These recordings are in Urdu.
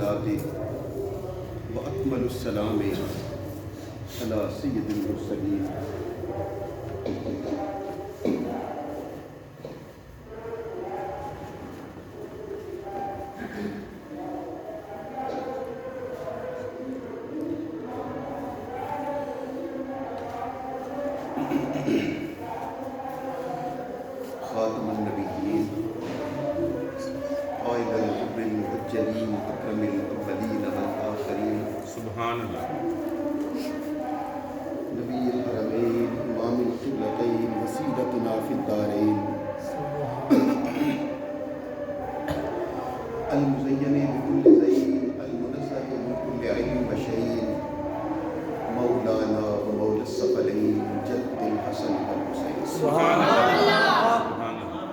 الصلاة وأكمل السلام على سيد المرسلين خاتم النبيين قائد الحبر المبجلين أكرم الأولين والآخرين سبحان اللہ. نبي الحرمين إمام القبلتين وسيلتنا في الدارين المزين بكل زين المنزه من كل عين وشين مولانا ومولى الثقلين جد الحسن والحسين سبحان اللہ. سبحان اللہ.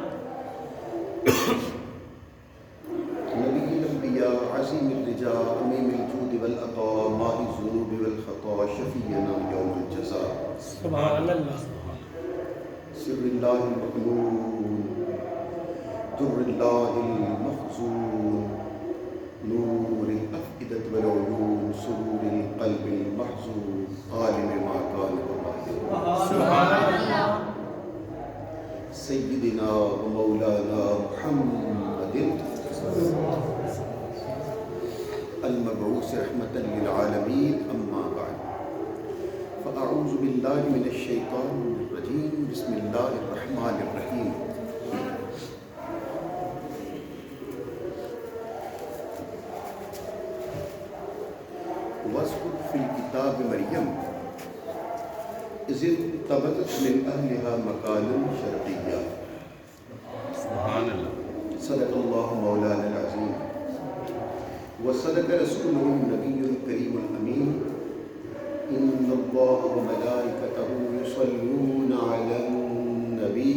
نبي الأنبياء عظيم الرجاء أميم الجود والعطاء ماء الذنوب والخطا شفيعنا يوم الجزاء سبحان اللہ. سر الله المكنون در الله المخزون نور الأفئدة والعيون سرور القلب المحزون عالم ما كان وما يكون سبحان اللہ. سيدنا ومولانا محمد المبعوث رحمة للعالمين أما بعد فأعوذ بالله من الشيطان الرجيم بسم الله الرحمن الرحيم واذكر في الكتاب مريم إذ انتبذت من أهلها مكانا شرقيا سبحان اللہ. صدق الله مولانا العظيم وصدق رسوله النبي الكريم الأمين إن الله وملائكته يصلون على النبي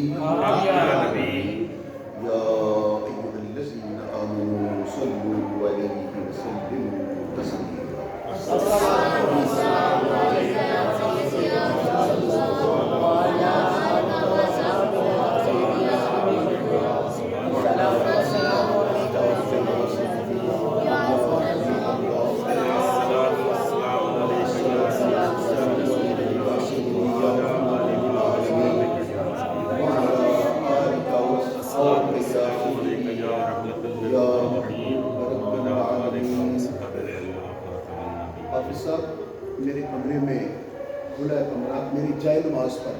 یا نبی. يا أيها الذين آمنوا صلوا عليه وسلموا تسليما حافظ صاحب میرے کمرے میں کھلا کمرہ میری جائے نماز پر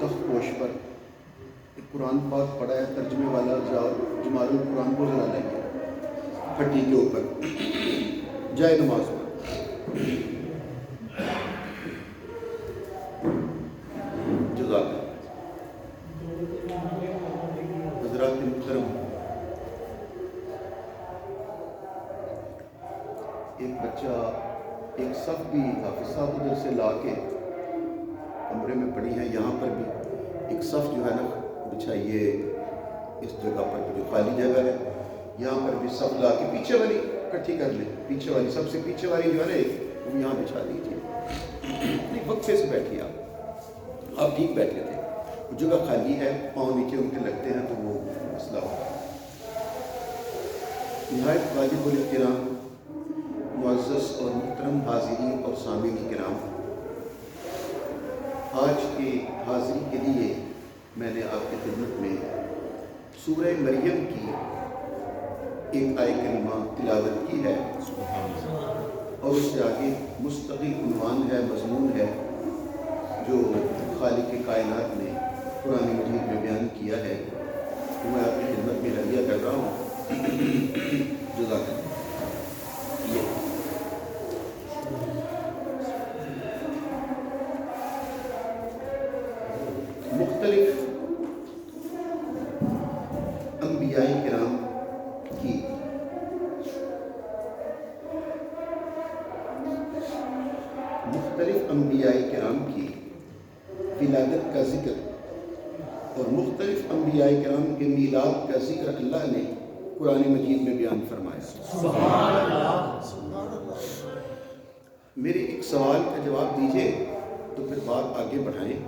تخت پوش پر ایک قرآن پاک پڑھا ہے ترجمے والا جمال القرآن کو ذرا لائیے پھٹی کے اوپر جائے نماز پر جزاک اللہ. حضرات محترم ایک بچہ ایک صف بھی حافظ صاحب ادھر سے لا کے کمرے میں پڑی ہیں یہاں پر بھی ایک صف جو ہے نا بچھائیے اس جگہ پر جو خالی جگہ ہے یہاں پر بھی صف لا کے پیچھے والی اکٹھی کر لیں پیچھے والی سب سے پیچھے والی جو ہے نا وہ یہاں بچھا دیجیے وقفے سے بیٹھیے آپ ٹھیک بیٹھے تھے وہ جگہ خالی ہے پاؤں نیچے ان کے لگتے ہیں تو وہ مسئلہ ہوتا ہے. نہایت واجب الاحترام معزز اور محترم حاضرین اور سامعین کرام آج کی حاضری کے لیے میں نے آپ کی خدمت میں سورہ مریم کی ایک آیت کریمہ تلاوت کی ہے اور اس سے آگے مستقل عنوان ہے مضمون ہے جو خالق کائنات نے قرآن مجید میں بیان کیا ہے تو میں آپ کی خدمت میں ہدیہ کر رہا ہوں. جزاک اللہ. مختلف انبیاء کرام کی ولادت کا ذکر اور مختلف انبیاء کرام کے میلاد کا ذکر اللہ نے قرآن مجید میں بیان فرمایا. سبحان اللہ. میرے ایک سوال کا جواب دیجئے تو پھر بات آگے بڑھائیں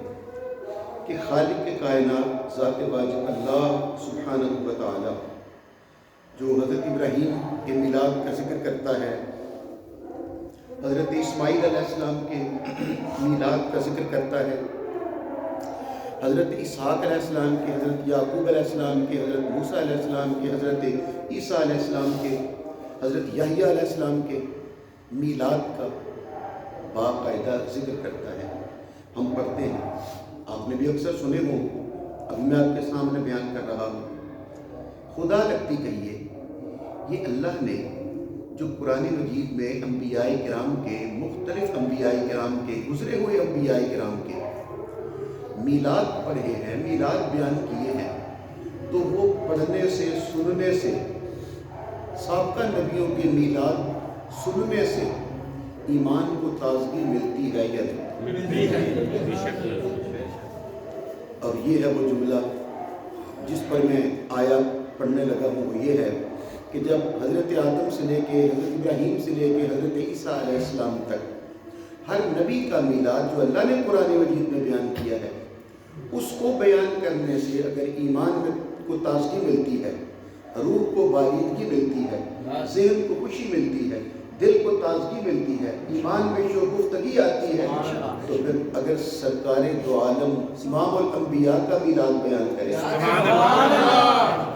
کہ خالق کائنات ذات واجب اللہ سبحانہ و تعالی جو حضرت ابراہیم کے میلاد کا ذکر کرتا ہے، حضرت اسماعیل علیہ السلام کے میلاد کا ذکر کرتا ہے، حضرت اسحاق علیہ السلام کے، حضرت یعقوب علیہ السلام کے، حضرت موسیٰ علیہ السلام کے، حضرت عیسیٰ علیہ السلام کے، حضرت یحییٰ علیہ السلام کے میلاد کا باقاعدہ ذکر کرتا ہے۔ ہم پڑھتے ہیں، آپ نے بھی اکثر سنے ہوں، ابھی میں آپ کے سامنے بیان کر رہا ہوں۔ خدا لگتی کہیے، یہ اللہ نے جو قرآن مجید میں انبیاء کرام کے، مختلف انبیاء کرام کے، گزرے ہوئے انبیاء کرام کے میلاد پڑھے ہیں، میلاد بیان کیے ہیں، تو وہ پڑھنے سے، سننے سے، سابقہ نبیوں کے میلاد سننے سے ایمان کو تازگی ملتی ہے یا نہیں؟ ملتی ہے، بے شک۔ اور یہ ہے وہ جملہ جس پر میں آیات پڑھنے لگا ہوں، وہ یہ ہے کہ جب حضرت آدم سے لے کے حضرت ابراہیم سے لے کے حضرت عیسیٰ علیہ السلام تک ہر نبی کا میلاد جو اللہ نے قرآن مجید میں بیان کیا ہے، اس کو بیان کرنے سے اگر ایمان میں کو تازگی ملتی ہے، روح کو باریدگی ملتی ہے، ذہن کو خوشی ملتی ہے، دل کو تازگی ملتی ہے، ایمان میں شگفتگی آتی ہے، تو پھر اگر سرکار دو عالم امام الانبیاء کا میلاد بیان کرے، سبحان اللہ،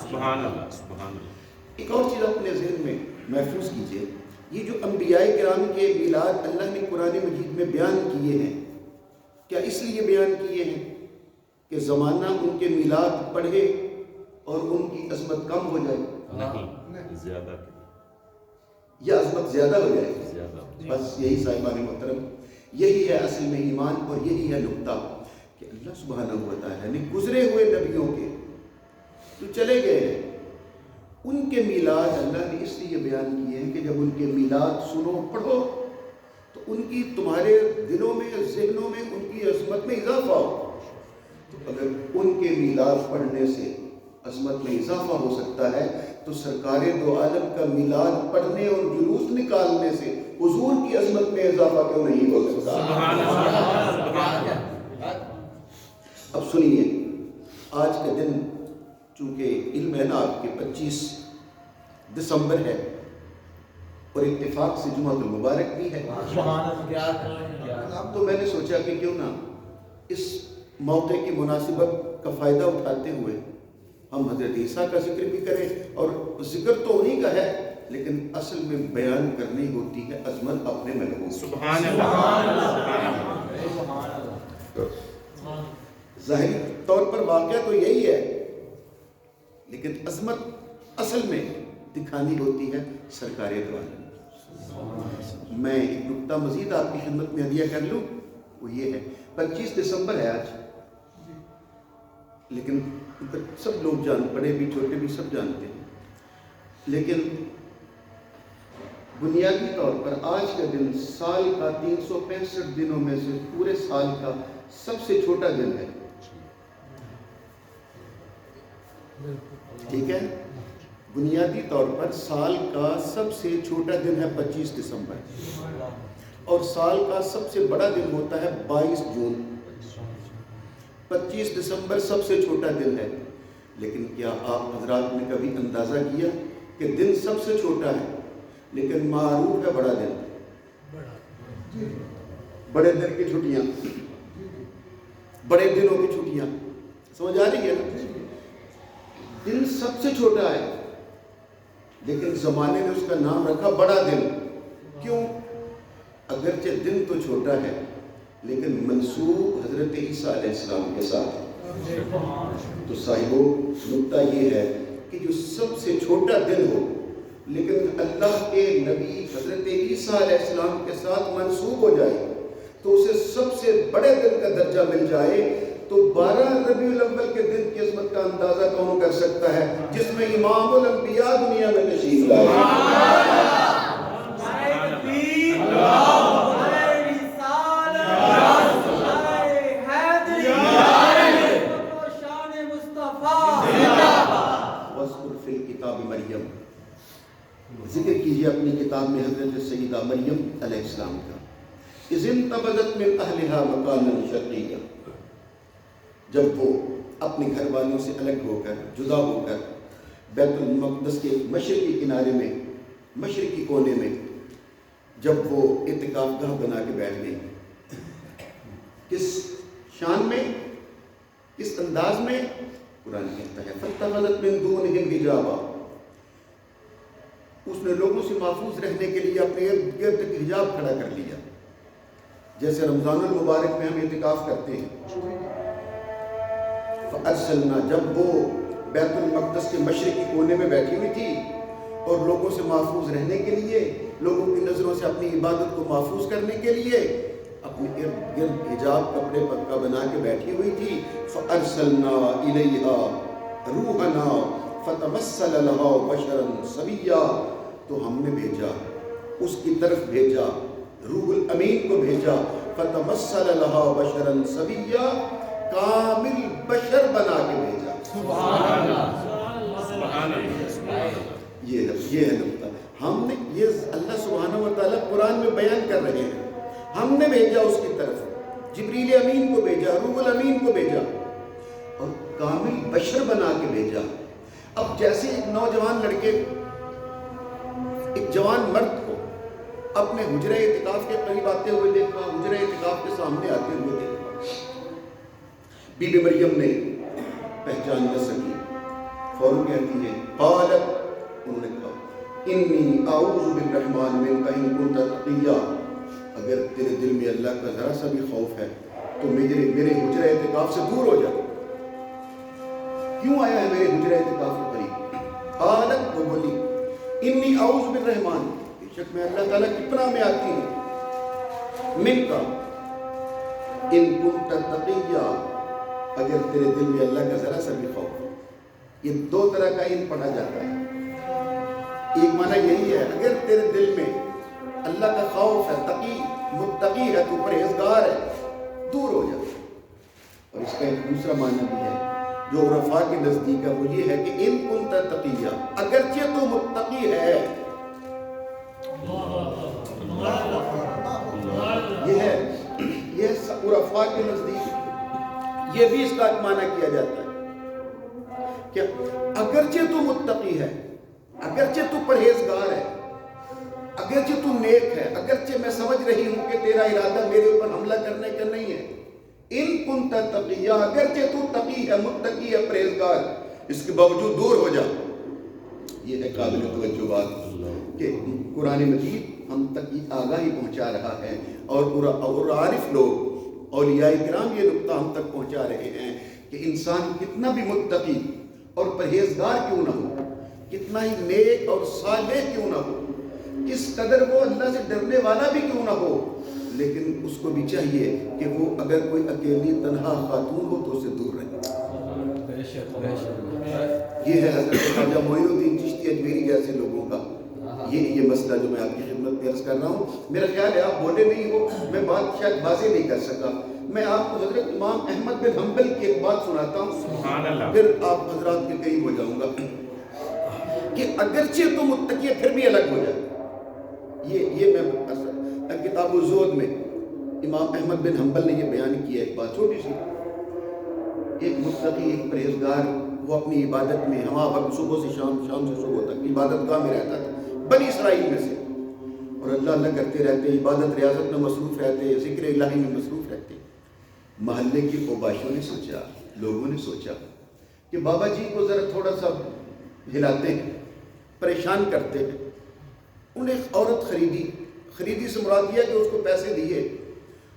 سبحان اللہ، سبحان اللہ۔ ایک اور چیز اپنے ذہن میں محفوظ کیجئے، یہ جو انبیاء کرام کے میلاد اللہ نے قرآن مجید میں بیان کیے ہیں، کیا اس لیے بیان کیے ہیں کہ زمانہ ان کے میلاد پڑھے اور ان کی عظمت کم ہو جائے؟ نہیں، زیادہ یا عظمت زیادہ ہو جائے؟ زیادہ۔ بس یہی صاحبان محترم، یہی ہے اصل میں ایمان، اور یہی ہے نقطہ کہ اللہ سبحانہ و تعالیٰ نے گزرے ہوئے نبیوں کے جو چلے گئے ہیں، ان کے میلاد اللہ نے اس لیے بیان کیے ہیں کہ جب ان کے میلاد سنو، پڑھو، تو ان کی تمہارے دلوں میں، ذہنوں میں ان کی عظمت میں اضافہ ہو۔ تو اگر ان کے میلاد پڑھنے سے عظمت میں اضافہ ہو سکتا ہے، تو سرکار دو عالم کا میلاد پڑھنے اور جلوس نکالنے سے حضور کی عظمت میں اضافہ کیوں نہیں ہو سکتا؟ سبحان اللہ۔ اب سنیے، آج کا دن چونکہ علم ہے نا آپ کے 25 دسمبر ہے، اور اتفاق سے جمعہ المبارک بھی ہے، تو میں نے سوچا کہ کیوں نہ اس موقع کی مناسبت کا فائدہ اٹھاتے ہوئے ہم حضرت عیسیٰ کا ذکر بھی کریں، اور ذکر تو انہی کا ہے لیکن اصل میں بیان کرنی ہوتی ہے عظمت اپنے محبوب۔ سبحان اللہ۔ ظاہری طور پر واقعہ تو یہی ہے، لیکن عظمت اصل میں دکھانی ہوتی ہے سرکار دو عالم۔ میں ایک نکتہ مزید آپ کی خدمت میں ہدیہ کر لوں، وہ یہ ہے، 25 دسمبر ہے آج، لیکن سب لوگ بڑے بھی چھوٹے بھی سب جانتے ہیں، لیکن بنیادی طور پر آج کا دن سال کا 365 دنوں میں سے پورے سال کا سب سے چھوٹا دن ہے۔ ٹھیک ہے، بنیادی طور پر سال کا سب سے چھوٹا دن ہے 25 دسمبر، اور سال کا سب سے بڑا دن ہوتا ہے 22 جون۔ 25 دسمبر سب سے چھوٹا دن ہے، لیکن کیا آپ حضرات نے کبھی اندازہ کیا کہ دن سب سے چھوٹا ہے لیکن معروف ہے بڑا دن؟ بڑے دن کی چھٹیاں، بڑے دنوں کی چھٹیاں، سمجھ آ رہی ہے نا؟ دن سب سے چھوٹا ہے لیکن زمانے نے اس کا نام رکھا بڑا دن۔ کیوں؟ اگرچہ دن تو چھوٹا ہے لیکن منسوب حضرت عیسیٰ علیہ السلام کے ساتھ ہے۔ تو صاحبو، نکتہ یہ ہے کہ جو سب سے چھوٹا دن ہو لیکن اللہ کے نبی حضرت عیسیٰ علیہ السلام کے ساتھ منسوب ہو جائے تو اسے سب سے بڑے دن کا درجہ مل جائے، تو 12 ربیع الاول کے دن کی عظمت کا اندازہ کون کر سکتا ہے جس میں امام الانبیاء دنیا میں تشریف لائے؟ مریم، ذکر کیجئے اپنی کتاب میں حضرت سیدہ مریم علیہ السلام کا، اذ انتبذت من اہلہا مکانا شرقیا، جب وہ اپنے گھر والوں سے الگ ہو کر، جدا ہو کر بیت المقدس کے مشرقی کنارے میں، مشرقی کونے میں جب وہ اعتکاف گاہ بنا کے بیٹھ گئی، کس شان میں، کس انداز میں؟ قرآن کہتا ہے فَاتَّخَذَتْ مِن دُونِهِمْ حِجَابًا، اس نے لوگوں سے محفوظ رہنے کے لیے اپنے ارد گرد ایک حجاب کھڑا کر لیا، جیسے رمضان المبارک میں ہم اعتکاف کرتے ہیں۔ فَأَرْسَلْنَا، جب وہ بیت المقدس کے مشرقی کونے میں بیٹھی ہوئی تھی اور لوگوں سے محفوظ رہنے کے لیے، لوگوں کی نظروں سے اپنی عبادت کو محفوظ کرنے کے لیے اپنے ارد گرد حجاب کپڑے پکا بنا کے بیٹھی ہوئی تھی، فَأَرْسَلْنَا إِلَيْهَا رُوحَنَا فَتَمَثَّلَ لَهَا بَشَرًا سَوِيًّا، تو ہم نے بھیجا، اس کی طرف بھیجا، روح الامین کو بھیجا، فَتَمَثَّلَ لَهَا بَشَرًا سَوِيًّا، کامل بشر بنا کے بھیجا۔ سبحان اللہ، سبحان اللہ، سبحان اللہ۔ یہ ہے نقطہ، ہم نے یہ اللہ سبحانہ و تعالیٰ قرآن میں بیان کر رہے ہیں، ہم نے بھیجا اس کی طرف، جبریل امین کو بھیجا، روح الامین کو بھیجا اور کامل بشر بنا کے بھیجا۔ اب جیسے ایک نوجوان لڑکے، ایک جوان مرد کو اپنے حجرہ اعتکاف کے قریب آتے ہوئے دیکھا، حجرہ اعتکاف کے سامنے آتے ہوئے دیکھا، بی بی مریم نے پہچان نہ سکی، فوراً کہتی ہے قالت، انہوں نے کہا انی اعوذ بالرحمن منک ان کنت تقیا، اگر تیرے دل میں اللہ کا ذرا سا بھی خوف ہے تو میرے حجرہ اعتکاف سے دور ہو جا، کیوں آیا ہے میرے حجرہ اعتکاف کے قریب؟ قالت، وہ بولی انی اعوذ بالرحمن، بے شک میں اللہ تعالیٰ کی پناہ میں آتی ہوں، منک ان کنت تقیا، اگر تیرے دل میں اللہ کا ذرا سا بھی خوف ہے۔ یہ دو طرح کا ان پڑھا جاتا ہے، ایک معنی یہی ہے اگر تیرے دل میں اللہ کا خوف ہے، تقی متقی ہے، تو پرہیزگار ہے، دور ہو جا۔ اور اس کا ایک دوسرا معنی بھی ہے جو عرفاء کے نزدیک ہے، وہ یہ ہے کہ ان کنت تقیا، اگرچہ تو متقی ہے، یہ ہے عرفاء کے نزدیک یہ بھی اس کا ایک معنی کیا جاتا ہے کہ اگرچہ تو متقی ہے، اگرچہ تو پرہیزگار ہے، اگرچہ تو نیک ہے، اگرچہ میں سمجھ رہی ہوں کہ تیرا ارادہ میرے اوپر حملہ کرنے کا نہیں ہے، ان کنت تقیا، اگرچہ تو تقی ہے، متقی ہے، پرہیزگار، اس کے باوجود دور ہو جا۔ یہ ہے قابل توجہ بات کہ قرآن مجید ہم تک یہ آگاہی پہنچا رہا ہے، اور عارف لوگ، اولیاء کرام یہ نقطہ ہم تک پہنچا رہے ہیں کہ انسان کتنا بھی متقی اور پرہیزگار کیوں نہ ہو، کتنا ہی نیک اور صالح کیوں نہ ہو، کس قدر وہ اللہ سے ڈرنے والا بھی کیوں نہ ہو، لیکن اس کو بھی چاہیے کہ وہ اگر کوئی اکیلی تنہا خاتون ہو تو اسے دور رہے۔ یہ ہے حضرت خواجہ معین الدین چشتی اجمیری جیسے لوگوں کا یہ مسئلہ جو میں آپ کی خدمت میں عرض کر رہا ہوں۔ میرا خیال ہے آپ بولے نہیں ہو، میں بات شاید واضح نہیں کر سکا۔ میں آپ کو حضرت امام احمد بن حنبل کی ایک بات سناتا ہوں، پھر آپ حضرات کے قریب ہو جاؤں گا، کہ اگرچہ تو متقی پھر بھی الگ ہو جائے۔ یہ میں کتاب الزہد میں امام احمد بن حنبل نے یہ بیان کیا، ایک بات چھوٹی سی، ایک متقی، ایک پرہیزگار، وہ اپنی عبادت میں ہما وقت صبح سے شام، شام سے صبح تک عبادت گاہ میں رہتا تھا، بنی اسرائیل میں سے، اور اللہ اللہ کرتے رہتے، عبادت ریاضت میں مصروف رہتے، ذکر الہی میں مصروف رہتے۔ محلے کی اوباشوں نے سوچا، لوگوں نے سوچا کہ بابا جی کو ذرا تھوڑا سا ہلاتے ہیں، پریشان کرتے ہیں۔ انہیں ایک عورت خریدی سے مراد دیا کہ اس کو پیسے دیے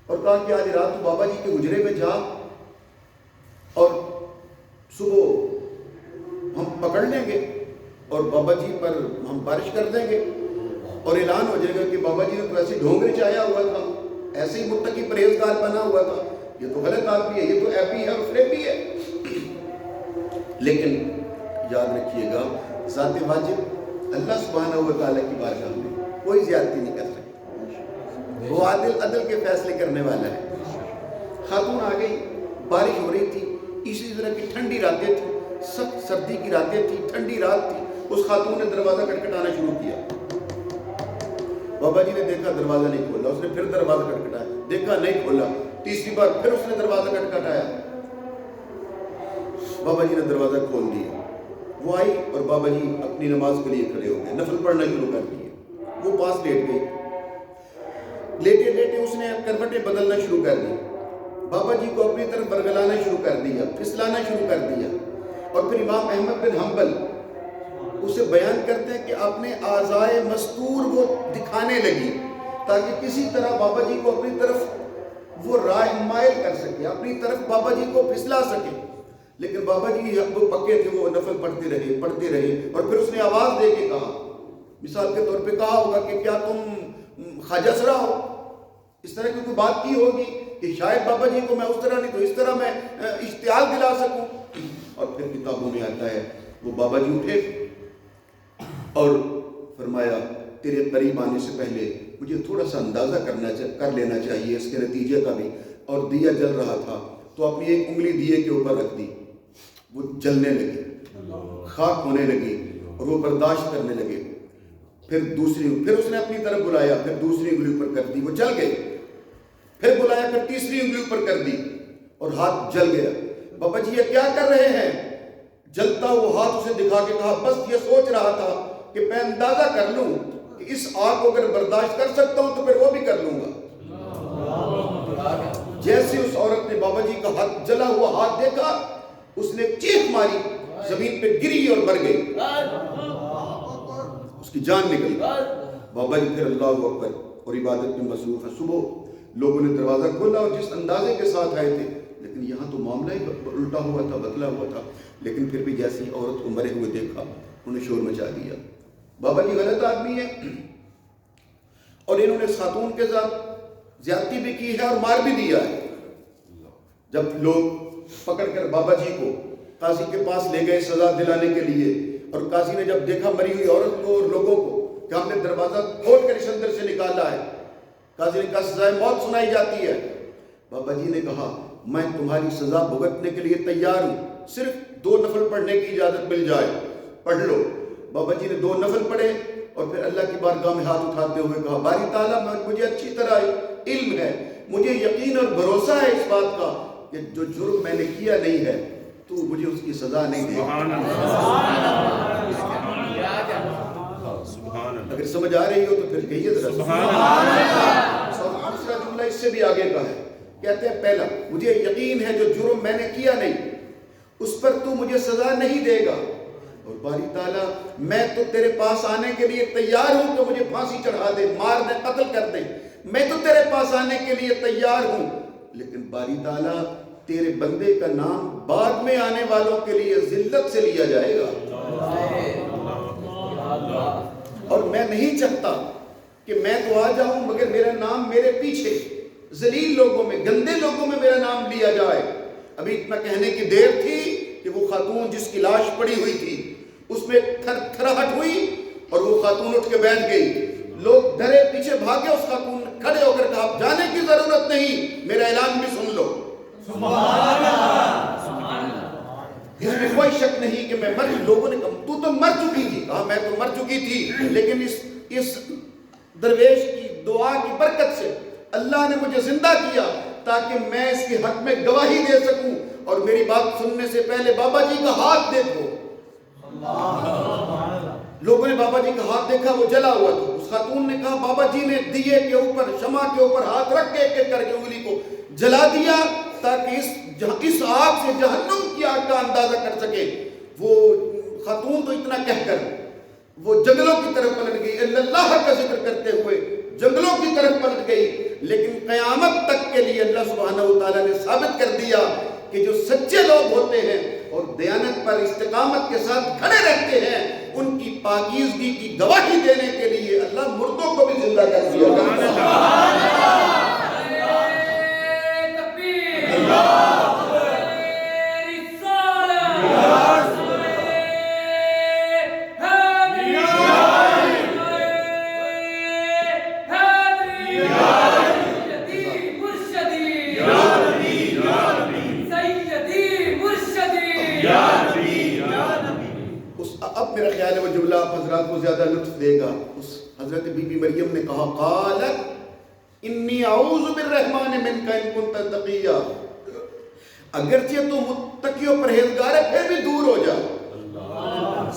اور کہا کہ آج رات بابا جی کے حجرے میں جا اور صبح ہم پکڑ لیں گے اور بابا جی پر ہم بارش کر دیں گے اور اعلان ہو جائے گا کہ بابا جی نے تو ایسے ڈھونگے چایا ہوا تھا، ایسے ہی متقی پرہیزگار بنا ہوا تھا، یہ تو غلط آدمی ہے، یہ تو ایپی ہے اور فریبی ہے۔ لیکن یاد رکھیے گا، ذات واجب اللہ سبحانہ و تعالیٰ کی بارگاہ میں کوئی زیادتی نہیں کر سکتا، وہ عدل کے فیصلے کرنے والا ہے۔ خاتون آ گئی، بارش ہو رہی تھی، اسی طرح کی ٹھنڈی راتیں تھیں، سخت سردی کی راتیں تھیں، ٹھنڈی رات تھی۔ اس خاتون نے دروازہ کھٹکھٹانا شروع کیا، بابا جی نے دیکھا دروازہ نہیں کھولا، اس نے پھر دروازہ کھٹکھٹایا، دیکھا نہیں کھولا، تیسری بار پھر اس نے دروازہ کھٹکھٹایا، بابا جی نے دروازہ کھول دیا۔ وہ آئی اور بابا جی اپنی نماز کے لیے کھڑے ہو گئے، نفل پڑھنا شروع کر دیے. وہ پاس لیٹ گئی. لیٹے لیٹے اس نے کروٹیں بدلنا شروع کر دی. بابا جی کو اپنی طرف برگلانا شروع کر دیا، پھسلانا شروع کر دیا. اور پھر امام احمد بن حنبل اسے بیان کرتے ہیں کہ اپنے اعضائے مستور وہ دکھانے لگی تاکہ کسی طرح بابا جی کو اپنی طرف وہ راہ مائل کر سکے، اپنی طرف بابا جی کو پھسلا سکے. لیکن بابا جی وہ پکے تھے، وہ نفل پڑھتے رہے. اور پھر اس نے آواز دے کے کہا، مثال کے طور پہ کہا ہوگا کہ کیا تم خواجہ سرا ہو؟ اس طرح کی کوئی بات کی ہوگی کہ شاید بابا جی کو میں اس طرح نہیں تو اس طرح میں اشتعال دلا سکوں. اور پھر کتابوں میں آتا ہے وہ بابا جی اٹھے اور فرمایا تیرے قریب آنے سے پہلے مجھے تھوڑا سا اندازہ کر لینا چاہیے اس کے نتیجے کا بھی. اور دیا جل رہا تھا تو اپنی ایک انگلی دیے کے اوپر رکھ دی، وہ جلنے لگی، خاک ہونے لگی اور وہ برداشت کرنے لگے. پھر اس نے اپنی طرف بلایا، پھر دوسری انگلی اوپر کر دی، وہ جل گئی. پھر بلایا، پھر تیسری انگلی اوپر کر دی اور ہاتھ جل گیا. بابا جی یہ کیا کر رہے ہیں؟ جلتا وہ ہاتھ اسے دکھا کے کہا بس یہ سوچ رہا تھا کہ میں اندازہ کر لوں کہ اس آگ کو اگر برداشت کر سکتا ہوں تو پھر وہ بھی کر لوں گا. جیسے اس عورت نے بابا جی کا ہاتھ جلا ہوا ہاتھ دیکھا، اس نے چیخ ماری، زمین پہ گری اور مر گئی، اس کی جان نکل گئی. بابا جی پھر اللہ اکبر اور عبادت میں مصروف ہے. صبح لوگوں نے دروازہ کھولا اور جس اندازے کے ساتھ آئے تھے، لیکن یہاں تو معاملہ ہی الٹا ہوا تھا، بدلا ہوا تھا. لیکن پھر بھی جیسی عورت کو مرے ہوئے دیکھا انہوں نے شور مچا دیا. بابا جی غلط آدمی ہے اور انہوں نے اس خاتون کے ساتھ زیادتی بھی کی ہے اور مار بھی دیا ہے. جب لوگ پکڑ کر بابا جی کو قاضی کے پاس لے گئے سزا دلانے کے لیے، اور قاضی نے جب دیکھا مری ہوئی عورت کو اور لوگوں کو کہ ہم نے دروازہ کھول کر اس اندر سے نکالا ہے، قاضی نے کہا سزائے موت سنائی جاتی ہے. بابا جی نے کہا میں تمہاری سزا بھگتنے کے لیے تیار ہوں، صرف 2 نفل پڑھنے کی اجازت مل جائے، پڑھ لو. بابا جی نے 2 نفل پڑھے اور پھر اللہ کی بارگاہ میں ہاتھ اٹھاتے ہوئے کہا باری تعالیٰ مجھے اچھی طرح علم ہے، مجھے یقین اور بھروسہ ہے اس بات کا کہ جو جرم میں نے کیا نہیں ہے تو مجھے اس کی سزا نہیں دے. اگر سمجھ آ رہی ہو تو پھر کہیے ذرا. اور دوسرا جملہ اس سے بھی آگے کا ہے، کہتے ہیں پہلا مجھے یقین ہے جو جرم میں نے کیا نہیں اس پر تو مجھے سزا نہیں دے گا، اور باری تعالیٰ میں تو تیرے پاس آنے کے لیے تیار ہوں کہ مجھے پھانسی چڑھا دے، مار دے، قتل کر دے، میں تو تیرے پاس آنے کے لیے تیار ہوں. لیکن باری تعالیٰ تیرے بندے کا نام بعد میں آنے والوں کے لیے ذلت سے لیا جائے گا، اور میں نہیں چاہتا کہ میں تو آ جاؤں مگر میرا نام میرے پیچھے ذلیل لوگوں میں، گندے لوگوں میں میرا نام لیا جائے. ابھی اتنا کہنے کی دیر تھی کہ وہ خاتون جس کی لاش پڑی ہوئی تھی اس میں تھر تھراہٹ ہوئی اور وہ خاتون اٹھ کے بیٹھ گئی. لوگ ڈرے پیچھے بھاگے، اس خاتون نے کھڑے ہو کر کہا اب جانے کی ضرورت نہیں، میرا اعلان بھی سن لو. سبحان اللہ. اس میں کوئی شک نہیں کہ میں لوگوں نے کہا تو مر چکی تھی، کہا میں تو مر چکی تھی، لیکن اس درویش کی دعا کی برکت سے اللہ نے مجھے زندہ کیا تاکہ میں اس کے حق میں گواہی دے سکوں. اور میری بات سننے سے پہلے بابا جی کا ہاتھ دیکھو. لوگوں نے بابا جی کا ہاتھ دیکھا، وہ جلا ہوا تھا. اس خاتون نے کہا بابا جی نے دیے کے اوپر، شمع کے اوپر ہاتھ رکھ کے ایک ایک کر کے انگلی کو جلا دیا تاکہ اس آگ سے جہنم کی آگ کا اندازہ کر سکے. وہ خاتون تو اتنا کہہ کر وہ جنگلوں کی طرف پلٹ گئی، اللہ کا ذکر کرتے ہوئے جنگلوں کی طرف پلٹ گئی. لیکن قیامت تک کے لیے اللہ سبحانہ و تعالیٰ نے ثابت کر دیا کہ جو سچے لوگ ہوتے ہیں اور دیانت پر استقامت کے ساتھ کھڑے رہتے ہیں، ان کی پاکیزگی کی گواہی دینے کے لیے اللہ مردوں کو بھی زندہ کر دیا. اب میرا خیال ہے وہ جملہ آپ حضرات کو زیادہ لطف دے گا. اس حضرت بی بی مریم نے کہا قالت انی اعوذ بالرحمن منک ان کنت تقیا، اگرچہ تو متقی و پرہیزگار ہے پھر بھی دور ہو جا.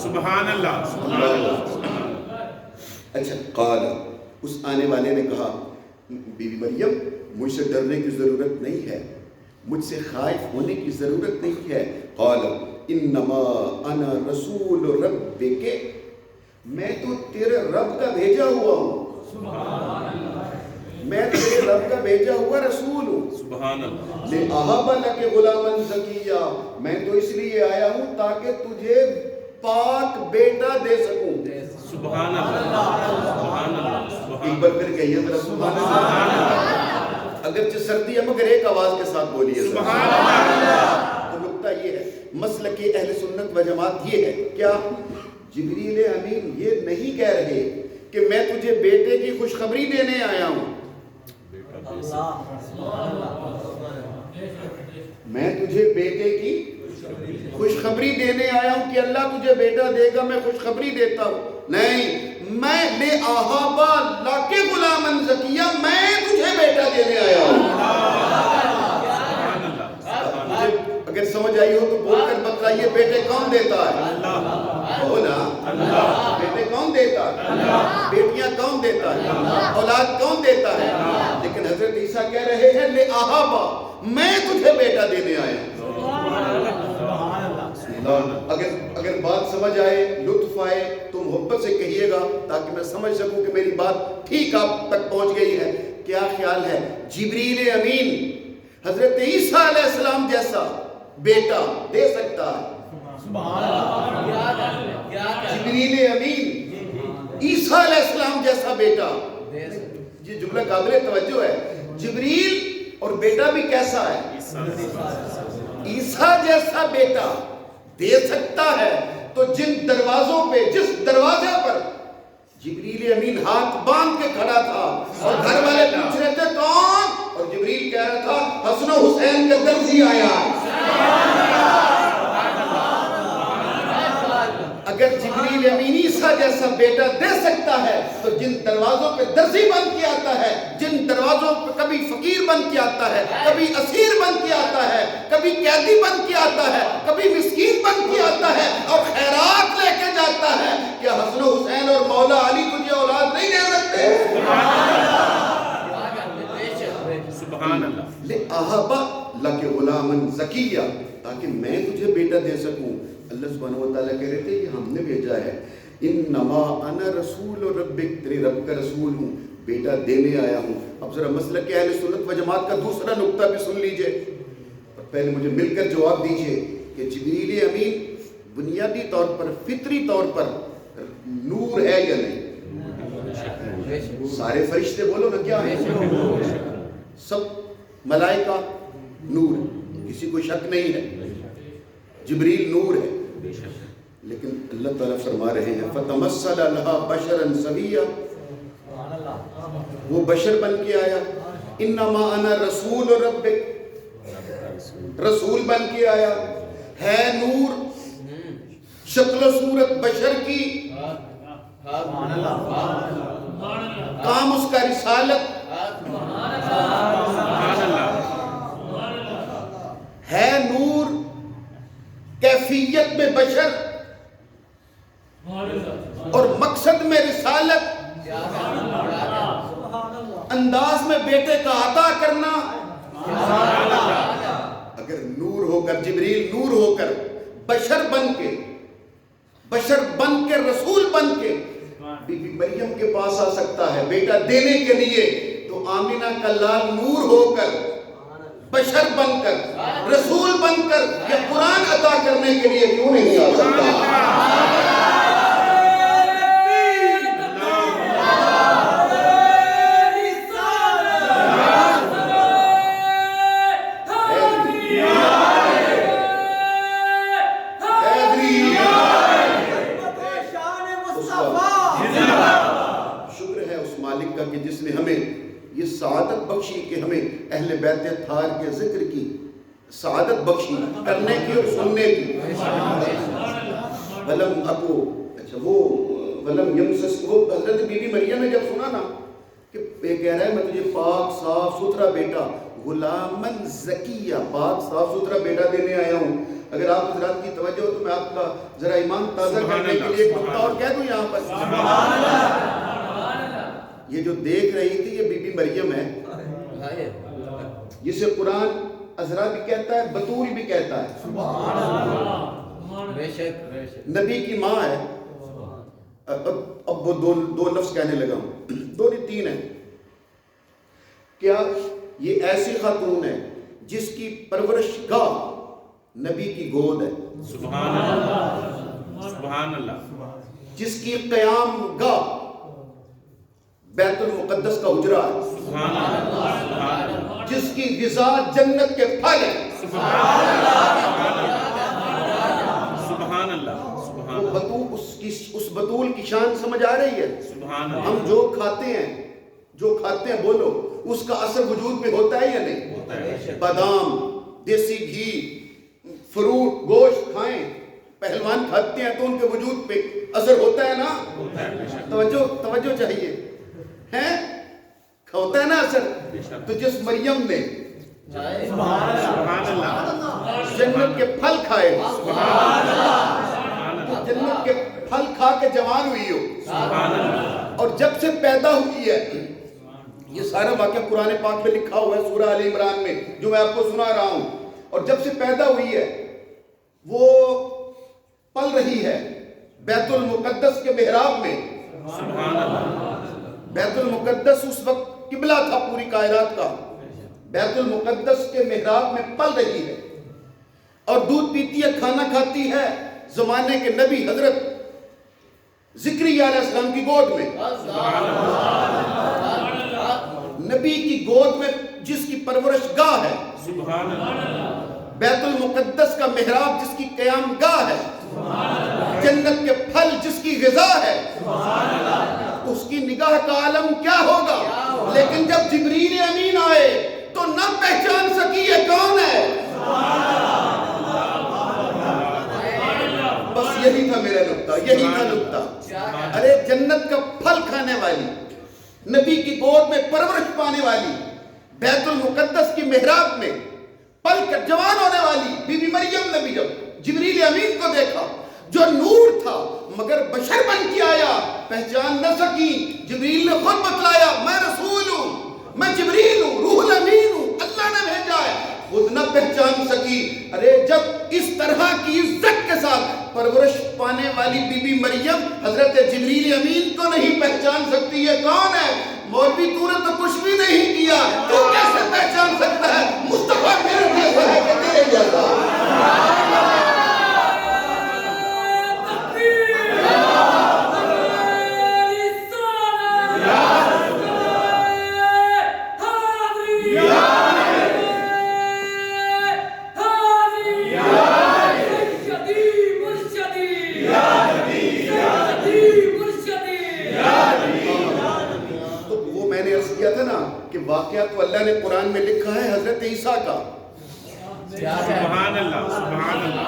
سبحان اللہ سبحان اللہ. اچھا قال، اس آنے والے نے کہا بی بی مریم مجھ سے ڈرنے کی ضرورت نہیں ہے، مجھ سے خائف ہونے کی ضرورت نہیں ہے. قال انما انا رسول ربک، میں تو تیرے رب کا بھیجا ہوا ہوں، میں تیرے رب کا بھیجا ہوا رسول ہوں. سبحان اللہ. لِأَهَبَ لَكَ غُلَامًا زَكِيًّا، میں تو اس لیے آیا ہوں تاکہ تجھے پاک بیٹا دے سکوں. سبحان اللہ سبحان اللہ. ایک بار پھر کہیے ذرا سبحان اللہ. اگرچہ سردی ہے مگر ایک آواز کے ساتھ بولیے سبحان اللہ. تو نکتہ یہ ہے، مسلک اہل سنت و جماعت یہ ہے کیا جبریل امین یہ نہیں کہہ رہے کہ میں تجھے بیٹے کی خوشخبری دینے آیا ہوں، میں تجھے بیٹے کی خوشخبری دینے آیا ہوں کہ اللہ تجھے بیٹا دے گا، میں خوشخبری دیتا ہوں. نہیں، میں لِأَهَبَ لَكَ غُلَامًا زَكِيًّا، میں تجھے بیٹا دینے آیا ہوں. اگر سمجھ آئی ہو تو بول کر بتلائیے بیٹے کون دیتا ہے؟ ہو نا، بیٹے کون دیتا ہے؟ بیٹیاں کون دیتا ہے؟ اولاد کون دیتا ہے؟ لیکن حضرت عیسیٰ کہہ رہے ہیں لِأَهَبَ، میں تجھے بیٹا دینے آیا ہوں. اگر بات سمجھ آئے، لطف آئے تو محبت سے کہیے گا تاکہ میں سمجھ سکوں کہ میری بات ٹھیک آپ تک پہنچ گئی ہے. کیا خیال ہے جبریل امین حضرت عیسیٰ علیہ السلام جیسا بیٹا دے سکتا ہے؟ جبریل امین عیسیٰ علیہ السلام جیسا بیٹا، یہ جملہ قابل توجہ ہے. جبریل اور بیٹا بھی کیسا ہے؟ عیسیٰ جیسا بیٹا دے سکتا ہے. تو جن دروازوں پہ، جس دروازے پر جبریل امین ہاتھ باندھ کے کھڑا تھا اور گھر والے پوچھ رہے تھے کون، اور جبریل کہہ رہا تھا حسن و حسین کا درزی آیا. اگر جبریل امین عیسیٰ جیسا بیٹا دے سکتا ہے تو جن دروازوں پہ درزی بن کے آتا ہے، جن دروازوں پہ کبھی فقیر بن کے آتا ہے، کبھی اسیر بن کے آتا ہے، کبھی قیدی بن کے آتا ہے، کبھی مسکین بن کے آتا ہے اور خیرات لے کے جاتا ہے، کیا حسن و حسین اور مولا علی تجھے اولاد نہیں دے سکتے؟ سبحان اللہ. لِأَهَبَ لَكَ غُلَامًا زَكِيًّا، تاکہ میں تجھے بیٹا دے سکوں. اللہ سبحانہ وتعالیٰ کہہ رہے تھے کہ ہم نے بھیجا ہے، انما انا رسول ربک، تیرے رب کا رسول ہوں، بیٹا دینے آیا ہوں. اب ذرا مسلک اہل سنت و جماعت کا دوسرا نقطہ بھی سن لیجئے، اور پہلے مجھے مل کر جواب دیجئے کہ جبریل امین بنیادی طور پر، فطری طور پر نور ہے یا نہیں؟ سارے فرشتے بولو نا کیا ہے؟ سب ملائکہ نور، کسی کو شک نہیں ہے. جبریل نور ہے، لیکن اللہ تعالیٰ فرما رہے ہیں فَتَمَثَّلَ لَهَا بَشَرًا سَوِيًّا، وہ بشر بن کے آیا. انما انا رسول ربک، رسول بن کے آیا. ہے نور، شکل و صورت بشر کی، کام اس کا رسالت، ہے نور کیفیت میں بشر اور مقصد میں رسالت، انداز میں بیٹے کا عطا کرنا. اگر نور ہو کر، جبریل نور ہو کر بشر بن کے رسول بن کے بی بی مریم کے پاس آ سکتا ہے بیٹا دینے کے لیے، تو آمینہ کا لال نور ہو کر، بشر بن کر، رسول بن کر یہ قرآن عطا کرنے کے لیے کیوں نہیں آ سکتا؟ شکر ہے اس مالک کا کہ جس نے ہمیں یہ سعادت بخشی کہ ہمیں اہل بیت اطہار کے ذکر کی سعادت بخشی، کرنے کی اور سننے کی. ولم اکو، اچھا وہ ولم یمسس، وہ حضرت بی بی مریم نے جب سنا نا کہ یہ کہہ رہا ہے میں تجھے پاک صاف ستھرا بیٹا، غلامن زکیہ، پاک صاف ستھرا بیٹا دینے آیا ہوں. اگر آپ حضرات کی توجہ ہو تو میں آپ کا ذرا ایمان تازہ کرنے کے لیے ایک نقطہ اور کہہ دوں یہاں پر. یہ جو دیکھ رہی تھی یہ بی بی مریم ہے، جسے قرآن عذرا بھی کہتا ہے، بطول بھی کہتا ہے. نبی کی ماں ہے. اب وہ دو لفظ کہنے لگا ہوں، دو نہیں تین ہے. کیا یہ ایسی خاتون ہے جس کی پرورش گاہ نبی کی گود ہے، سبحان اللہ، سبحان اللہ، جس کی قیام گاہ بیت المقدس کا حجرہ ہے، سبحان اللہ، جس کی غذا جنت کے پھل ہے. سبحان اللہ، سبحان اللہ، وہ بطول، اس بطول کی شان سمجھ آ رہی ہے. سبحان اللہ. ہم جو کھاتے ہیں بولو، اس کا اثر وجود میں ہوتا ہے یا نہیں؟ بادام، دیسی گھی، فروٹ، گوشت کھائیں، پہلوان کھاتے ہیں تو ان کے وجود پہ اثر ہوتا ہے نا؟ توجہ چاہیے ہیں، ہوتا ہے نا اثر. تو جس مریم نے سبحان اللہ، جنت کے پھل کھائے، جنت کے پھل کھا کے جوان ہوئی ہو، اور جب سے پیدا ہوئی ہے، یہ سارا واقعہ قرآن پاک میں لکھا ہوا ہے سورہ آل عمران میں جو میں آپ کو سنا رہا ہوں. اور جب سے پیدا ہوئی ہے وہ پل رہی ہے بیت المقدس کے محراب میں. سبحان اللہ، بیت المقدس اس وقت قبلہ تھا پوری کائنات کا. بیت المقدس کے محراب میں پل رہی ہے اور دودھ پیتی ہے، کھانا کھاتی ہے زمانے کے نبی حضرت زکریا علیہ السلام کی گود میں. نبی کی گود میں جس کی پرورش گاہ ہے، سبحان اللہ، بیت المقدس کا محراب جس کی قیام گاہ ہے، جنت کے پھل جس کی غذا ہے، اس کی نگاہ کا عالم کیا ہوگا. لیکن جب جبریل امین آئے تو نہ پہچان سکی یہ کون ہے. بس یہی تھا میرا نقطہ، یہی تھا نقطہ. ارے جنت کا پھل کھانے والی، نبی کی گود میں پرورش پانے والی، بیت المقدس کی محراب میں پل کر جوان ہونے والی بی بی مریم نے بھی جب جبریل امین کو دیکھا جو نور تھا مگر بشر بن کے آیا، پہچان نہ سکی. جبریل نے خود بتلایا میں رسول ہوں، میں جبریل ہوں، روح الامین ہوں، اللہ نے بھیجا ہے. خود نہ پہچان سکی. ارے جب اس طرح کی عزت کے ساتھ پرورش پانے والی بی بی مریم حضرت جبریل امین کو نہیں پہچان سکتی یہ کون ہے؟ مولوی تو نے تو کچھ بھی نہیں کیا، تو کیسے پہچان سکتا ہے؟ مصطفیٰ میرے جیسا ہے کہ تیرے جیسا. کہ واقعہ تو اللہ نے قرآن میں لکھا ہے حضرت عیسیٰ کا، سبحان اللہ، سبحان اللہ،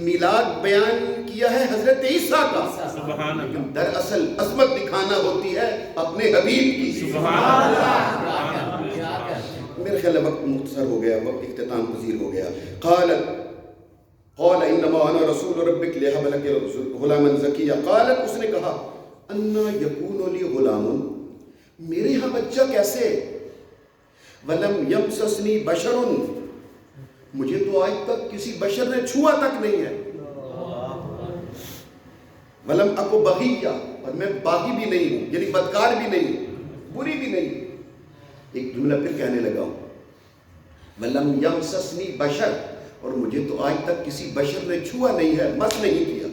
میلاد بیان کیا ہے حضرت عیسیٰ کا، سبحان اللہ، لیکن دراصل عظمت دکھانا ہوتی ہے اپنے حبیب کی. سبحان اللہ. میرے خیال وقت مختصر ہو گیا، وقت اختتام پذیر ہو گیا. قال انما انا رسول ربک لہب لک غلاما زکیہ. قالت، اس نے کہا، انا یکون لی غلام، میرے ہاں بچہ کیسے؟ ولم یمسسنی بشر، مجھے تو آج تک کسی بشر نے چھوا تک نہیں ہے. ولم اکو بغیہ، اور میں باغی بھی نہیں ہوں، یعنی بدکار بھی نہیں ہوں، بری بھی نہیں. ایک جملہ پھر کہنے لگا ہوں، ولم یمسسنی بشر، اور مجھے تو آج تک کسی بشر نے چھوا نہیں ہے، مس نہیں کیا.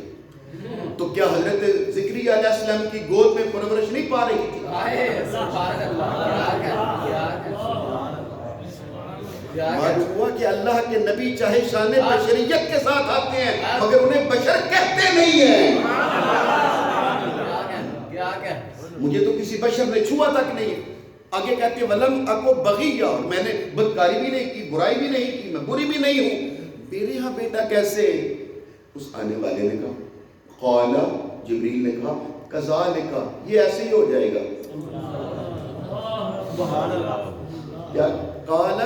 تو کیا حضرت زکریا علیہ السلام کی گود میں پرورش نہیں پا رہی تھی؟ معلوم ہوا کہ اللہ کے نبی چاہے شان بشریت کے ساتھ آتے ہیں مگر انہیں بشر کہتے نہیں ہیں. مجھے تو کسی بشر نے چھوا تک نہیں. آگے کہتے ہیں ولم اکو بغیہ، اور میں نے بدکاری بھی نہیں کی، برائی بھی نہیں کی، میں بری بھی نہیں ہوں. میرے ہاں بیٹا کیسے؟ اس آنے والے نے کہا، قال، جبریل نے کہا، کذالک، یہ ایسے ہی ہو جائے گا. کیا قال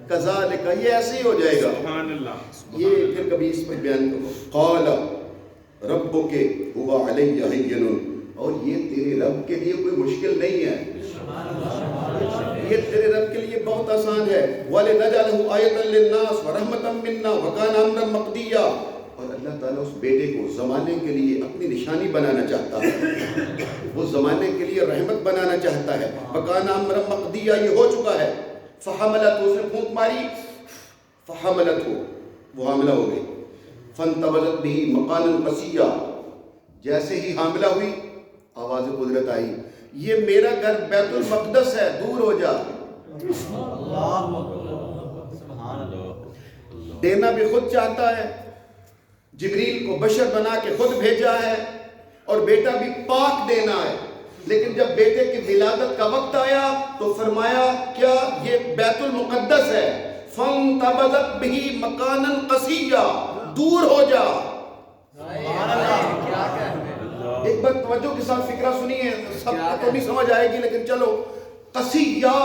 کذالک، یہ ایسے ہی ہو جائے گا. سبحان اللہ. یہ پھر کبھی اس پہ بیان کرو. قال ربک هو علی ہین، اور یہ تیرے رب کے لیے کوئی مشکل نہیں ہے، یہ تیرے رب کے لیے بہت آسان ہے. وَلِنَجْعَلَهُ آیَةً لِلنَّاسِ وَرَحْمَةً مِنَّا وَكَانَ أَمْرًا مَقْضِيًّا. اور اللہ تعالیٰ اس بیٹے کو زمانے کے لیے اپنی نشانی بنانا چاہتا ہے، وہ زمانے کے لیے رحمت بنانا چاہتا ہے. وَكَانَ أَمْرًا مَقْضِيًّا، یہ ہو چکا ہے. فَحَمَلَتْهُ، اس نے پھونک ماری، فَحَمَلَتْهُ، وہ حاملہ ہو گئی. فَانْتَبَذَتْ بِهِ مَقَانًا قَصِيًّا، جیسے ہی حاملہ ہوئی آواز قدرت آئی، یہ میرا گھر بیت المقدس ہے، دور ہو جا. دینا بھی خود چاہتا ہے، جبریل کو بشر بنا کے خود بھیجا ہے، اور بیٹا بھی پاک دینا ہے. لیکن جب بیٹے کی ولادت کا وقت آیا تو فرمایا کیا یہ بیت المقدس ہے. فَانْتَبَذَتْ بِهِ مَكَانًا قَصِيًّا، دور ہو جا. ایک بار توجہ کے ساتھ فکرہ سنیے، سب کو تو نہیں سمجھ آئے گی لیکن چلو. قصیہ،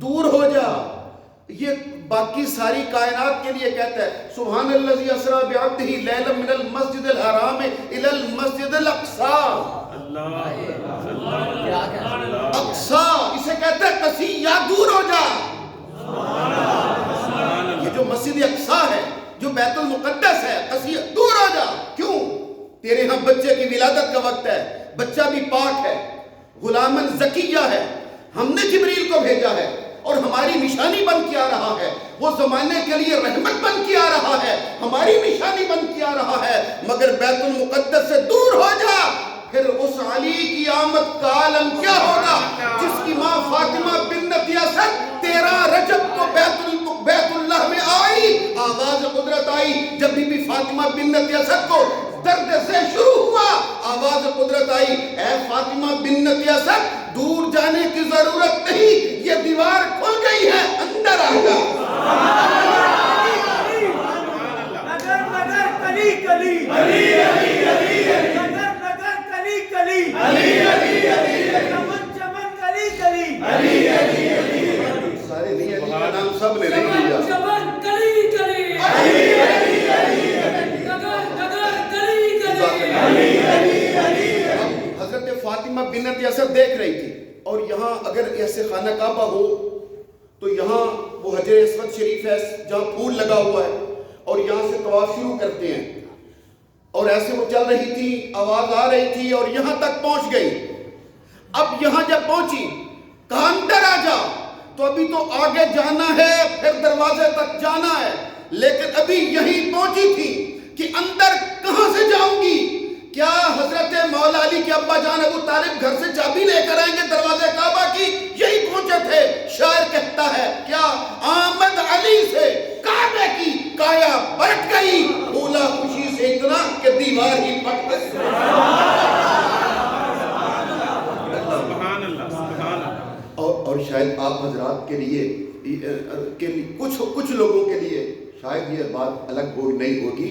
دور ہو جا. یہ باقی ساری کائنات کے لیے کہتا ہے سبحان الذی اسریٰ بعبدہ لیلا من المسجد الحرام الی المسجد الاقصی. اقصی اسے کہتا ہے قصیہ، دور ہو جا. یہ جو مسجد اقصی ہے، جو بیت المقدس ہے، قصیہ، دور ہو جا. کیوں؟ تیرے ہاں بچے کی ولادت کا وقت ہے، بچہ بھی پاک ہے، غلامن زکیہ ہے. ہم نے جبریل کو بھیجا ہے اور ہماری نشانی بن کے آ رہا ہے. وہ زمانے کے لیے رحمت بن کے آ رہا ہے، ہماری نشانی بن کے آ رہا ہے. مگر بیت المقدس سے دور ہو جا. پھر اس علی کی آمد کا عالم کیا ہوگا جس کی ماں فاطمہ بنت اسد 13 رجب کو بیت اللہ میں آئی. آواز قدرت آئی جب بی بی فاطمہ بنت اسد کو درد سے شروع ہوا. آواز قدرت آئی اے فاطمہ بنت اسد، دور جانے کی ضرورت نہیں، یہ دیوار کھل گئی ہے، اندر آ جا. نگر نگر کلی کلی، علی علی علی علی، نگر نگر کلی کلی، علی علی علی علی، چمن چمن کلی کلی، علی علی علی علی. سارے نہیں علی کا نام سب نے نہیں لیا. چمن کلی کلی، علی علی علی علی، نگر نگر کلی کلی، علی علی علی. حضرت فاطمہ بنت اسد دیکھ رہی تھی، اور یہاں اگر ایسے خانہ کعبہ ہو تو یہاں وہ حجر اسود شریف ہے جہاں پھول لگا ہوا ہے، اور یہاں سے طواف شروع کرتے ہیں. اور ایسے وہ چل رہی تھی، آواز آ رہی تھی اور یہاں تک پہنچ گئی. اب یہاں جب پہنچی کہاں اندر آ جا. تو ابھی تو آگے جانا ہے، پھر دروازے تک جانا ہے، لیکن ابھی یہیں پہنچی تھی کہ اندر کہاں سے جاؤں گی. کیا حضرت مولا علی کے ابا جان ابو طالب گھر سے چابی لے کر آئیں گے دروازے کعبہ کی؟ یہی پہنچے تھے. شاعر کہتا ہے کیا آمد علی سے کعبے کی کایا پلٹ گئی، بھولا خوشی سے اتنا کہ دیوار ہی پھٹ گئی. اور شاید آپ حضرات کے لیے کچھ لوگوں کے لیے شاید یہ بات الگ نہیں ہوگی.